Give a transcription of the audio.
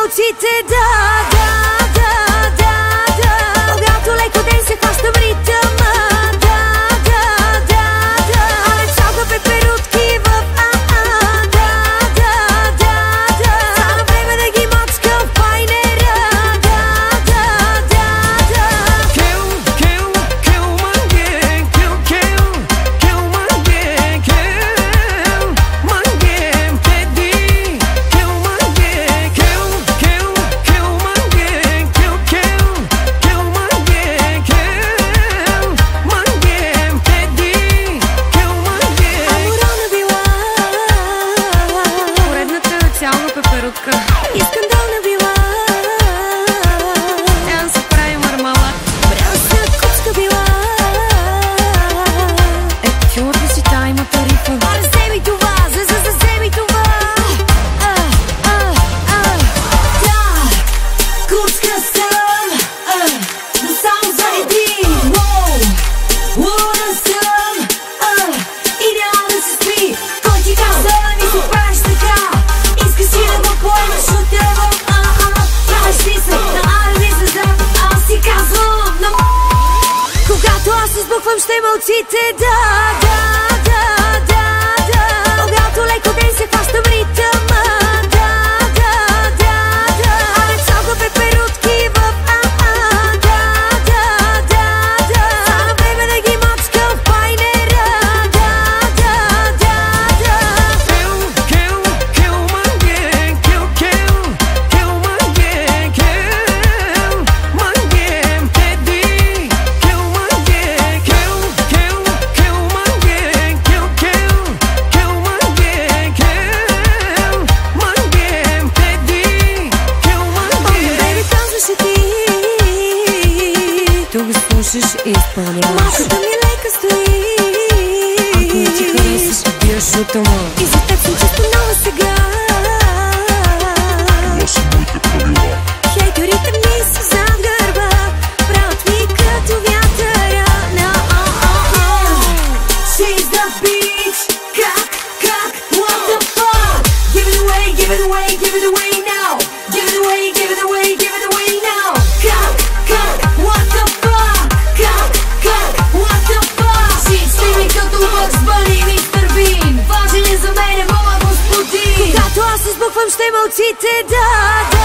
очите, да. Когато леко ден се хващам ритъма, а не чалга пеперутки в Стана време да ги мачкам в пайнера, и скандална била. Трябва да се прави мармалад. Бряса кучка била. Чувате си тайма тарифа. Аре вземи това, вземи това. Да, кучка съм, но само за един. Луна съм, и няма да се спи. Кой ти каза да ми се правиш така? Искаш си да го поемеш от тебе, правиш ли се на ареви за да, аз си казвам на когато аз избухвам ще мълчите, да. Когато леко ден се хващам ритъма, а не чалга пеперутки в Стана време да ги мачкам в пайнера, слушаш и изпълняваш. Малката ми лека стои. Ако не ти харесаш, бия шутама. И за теб съм чисто нова сега. Това са моите правила. Хейтерите ми са зад гърба, правят ми като вятъра. She's the beach. Как, what the fuck? Give it away, give it away, give it away now. Give it away, give it away, give it away now. Как, what the fuck? What the fuck? Всички ми като Bugs Bunny, Mr. Bean. Важен е за мен, моя господин. Когато аз избухвам ще мълчите, да.